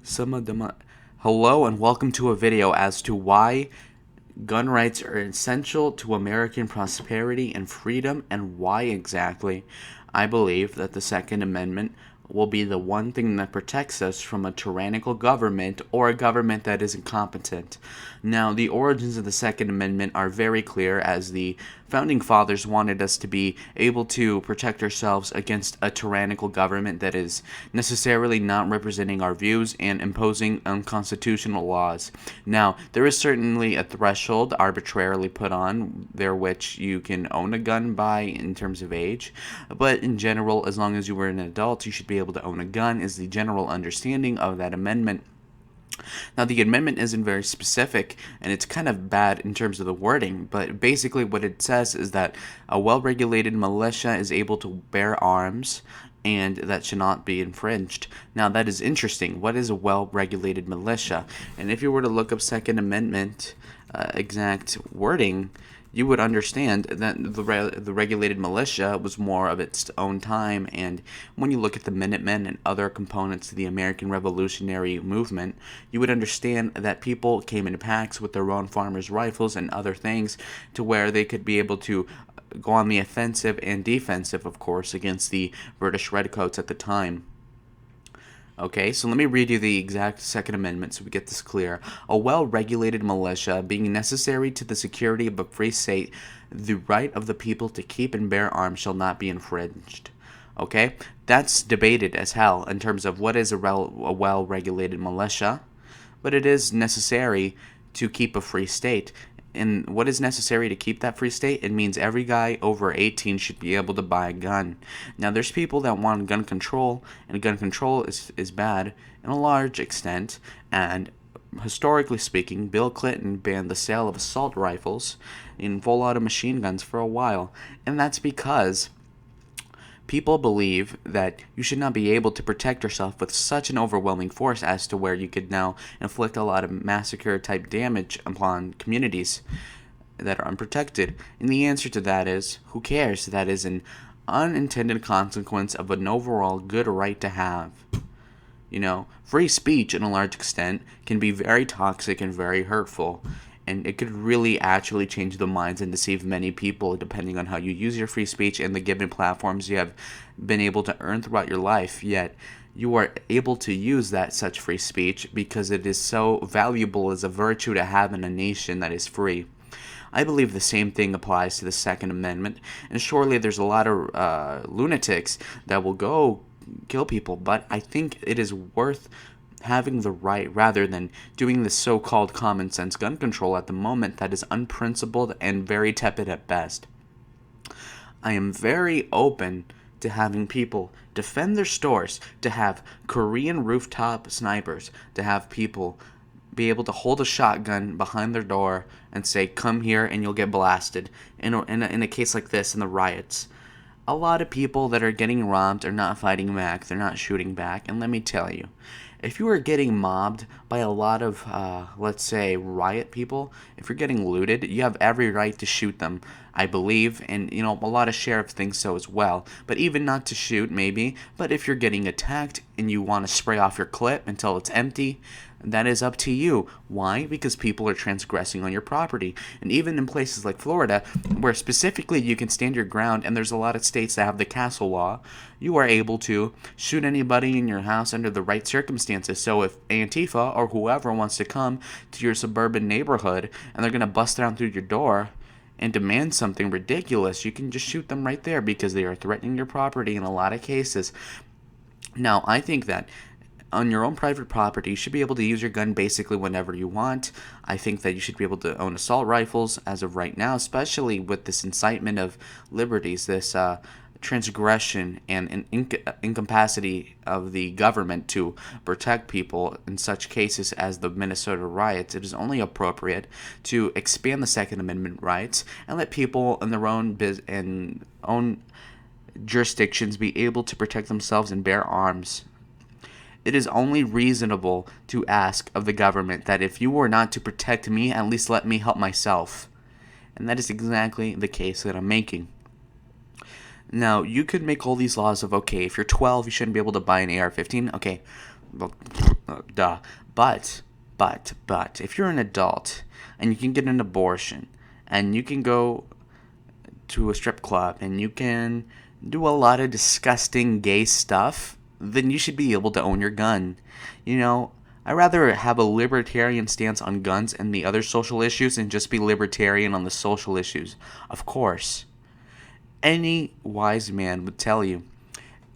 Hello and welcome to a video as to why gun rights are essential to American prosperity and freedom, and why exactly I believe that the Second Amendment will be the one thing that protects us from a tyrannical government or a government that is incompetent. Now, the origins of the Second Amendment are very clear, as the Founding Fathers wanted us to be able to protect ourselves against a tyrannical government that is necessarily not representing our views and imposing unconstitutional laws. Now, there is certainly a threshold arbitrarily put on there which you can own a gun by in terms of age, but in general, as long as you were an adult, you should be able to own a gun, is the general understanding of that amendment. Now, the amendment isn't very specific, and it's kind of bad in terms of the wording, but basically what it says is that a well-regulated militia is able to bear arms, and that should not be infringed. Now, that is interesting. What is a well-regulated militia? And if you were to look up Second Amendment exact wording, you would understand that the regulated militia was more of its own time. And when you look at the Minutemen and other components of the American Revolutionary Movement, you would understand that people came in packs with their own farmers' rifles and other things, to where they could be able to go on the offensive and defensive, of course, against the British Redcoats at the time. Okay, so let me read you the exact Second Amendment so we get this clear. A well-regulated militia, being necessary to the security of a free state, the right of the people to keep and bear arms shall not be infringed. Okay, that's debated as hell in terms of what is a well-regulated militia, but it is necessary to keep a free state. And what is necessary to keep that free state? It means every guy over 18 should be able to buy a gun. Now, there's people that want gun control, and gun control is bad in a large extent. And historically speaking, Bill Clinton banned the sale of assault rifles and full-auto machine guns for a while. And that's because people believe that you should not be able to protect yourself with such an overwhelming force as to where you could now inflict a lot of massacre type damage upon communities that are unprotected. And the answer to that is, who cares? That is an unintended consequence of an overall good right to have. Free speech in a large extent can be very toxic and very hurtful. And it could really actually change the minds and deceive many people depending on how you use your free speech and the given platforms you have been able to earn throughout your life. Yet you are able to use that such free speech because it is so valuable as a virtue to have in a nation that is free. I believe the same thing applies to the Second Amendment, and surely there's a lot of lunatics that will go kill people, but I think it is worth having the right rather than doing this so-called common sense gun control at the moment that is unprincipled and very tepid at best. I am very open to having people defend their stores, to have Korean rooftop snipers, to have people be able to hold a shotgun behind their door and say, come here and you'll get blasted. In a case like this, in the riots, a lot of people that are getting robbed are not fighting back, they're not shooting back, and let me tell you, if you are getting mobbed by a lot of, let's say, riot people, if you're getting looted, you have every right to shoot them, I believe, and, a lot of sheriffs think so as well, but even not to shoot, maybe, but if you're getting attacked and you want to spray off your clip until it's empty, that is up to you. Why? Because people are transgressing on your property. And even in places like Florida, where specifically you can stand your ground, and there's a lot of states that have the castle law, you are able to shoot anybody in your house under the right circumstances. So if Antifa or whoever wants to come to your suburban neighborhood and they're going to bust down through your door and demand something ridiculous, you can just shoot them right there because they are threatening your property in a lot of cases. Now, I think that on your own private property, you should be able to use your gun basically whenever you want. I think that you should be able to own assault rifles as of right now, especially with this incitement of liberties, this transgression and incapacity of the government to protect people in such cases as the Minnesota riots. It is only appropriate to expand the Second Amendment rights and let people in their own jurisdictions be able to protect themselves and bear arms. It is only reasonable to ask of the government that if you were not to protect me, at least let me help myself. And that is exactly the case that I'm making. Now, you could make all these laws of, okay, if you're 12, you shouldn't be able to buy an AR-15. Okay, well, Duh. But, if you're an adult and you can get an abortion and you can go to a strip club and you can do a lot of disgusting gay stuff, then you should be able to own your gun. You know, I'd rather have a libertarian stance on guns and the other social issues and just be libertarian on the social issues. Of course, any wise man would tell you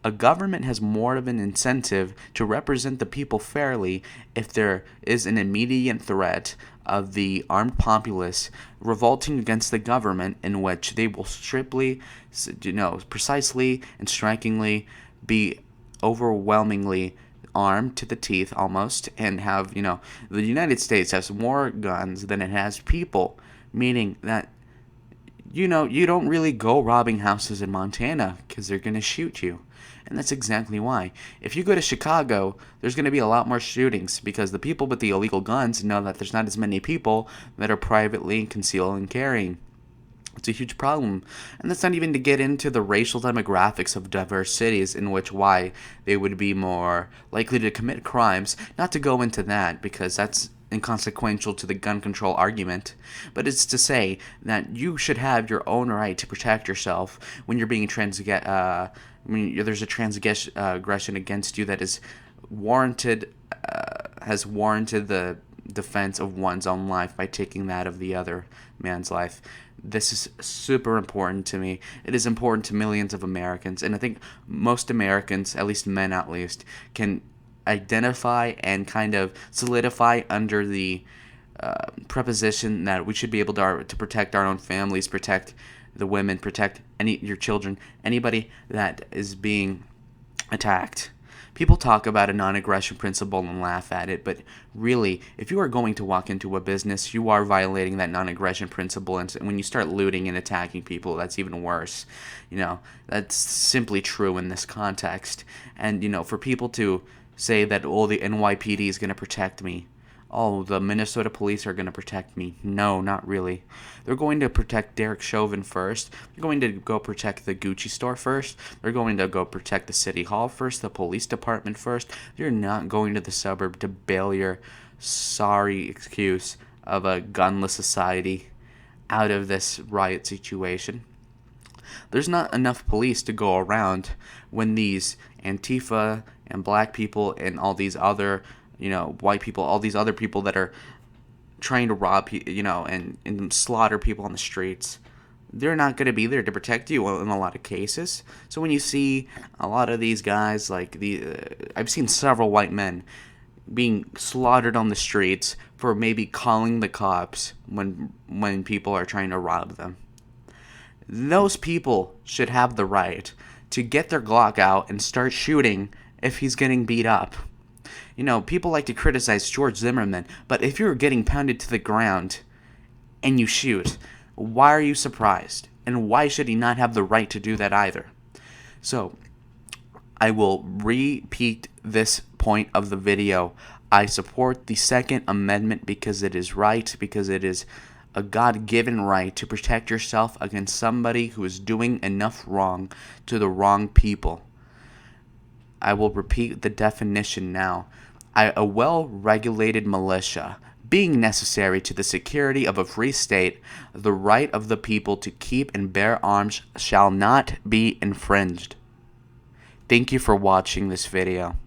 a government has more of an incentive to represent the people fairly if there is an immediate threat of the armed populace revolting against the government, in which they will strictly, precisely and strikingly be overwhelmingly armed to the teeth almost, and have, the United States has more guns than it has people, meaning that you don't really go robbing houses in Montana because they're going to shoot you. And that's exactly why. If you go to Chicago, there's going to be a lot more shootings because the people with the illegal guns know that there's not as many people that are privately concealing and carrying. It's a huge problem. And that's not even to get into the racial demographics of diverse cities, in which why they would be more likely to commit crimes. Not to go into that because that's inconsequential to the gun control argument, but it's to say that you should have your own right to protect yourself when you're being when there's a transgression against you that is warranted, has warranted the defense of one's own life by taking that of the other man's life. This is super important to me. It is important to millions of Americans, and I think most Americans, at least men at least, can identify and kind of solidify under the preposition that we should be able to protect our own families, protect the women, protect your children, anybody that is being attacked. People talk about a non-aggression principle and laugh at it, but really, if you are going to walk into a business, you are violating that non-aggression principle, and when you start looting and attacking people, that's even worse. That's simply true in this context. And, for people to say that, oh, the NYPD is going to protect me. Oh, the Minnesota police are going to protect me. No, not really. They're going to protect Derek Chauvin first. They're going to go protect the Gucci store first. They're going to go protect the city hall first, the police department first. You're not going to the suburb to bail your sorry excuse of a gunless society out of this riot situation. There's not enough police to go around when these Antifa and black people and all these other white people, all these other people that are trying to rob, and slaughter people on the streets. They're not going to be there to protect you in a lot of cases. So when you see a lot of these guys, I've seen several white men being slaughtered on the streets for maybe calling the cops when people are trying to rob them. Those people should have the right to get their Glock out and start shooting if he's getting beat up. People like to criticize George Zimmerman, but if you're getting pounded to the ground and you shoot, why are you surprised? And why should he not have the right to do that either? So, I will repeat this point of the video. I support the Second Amendment because it is right, because it is a God-given right to protect yourself against somebody who is doing enough wrong to the wrong people. I will repeat the definition now. A well-regulated militia, being necessary to the security of a free state, the right of the people to keep and bear arms shall not be infringed. Thank you for watching this video.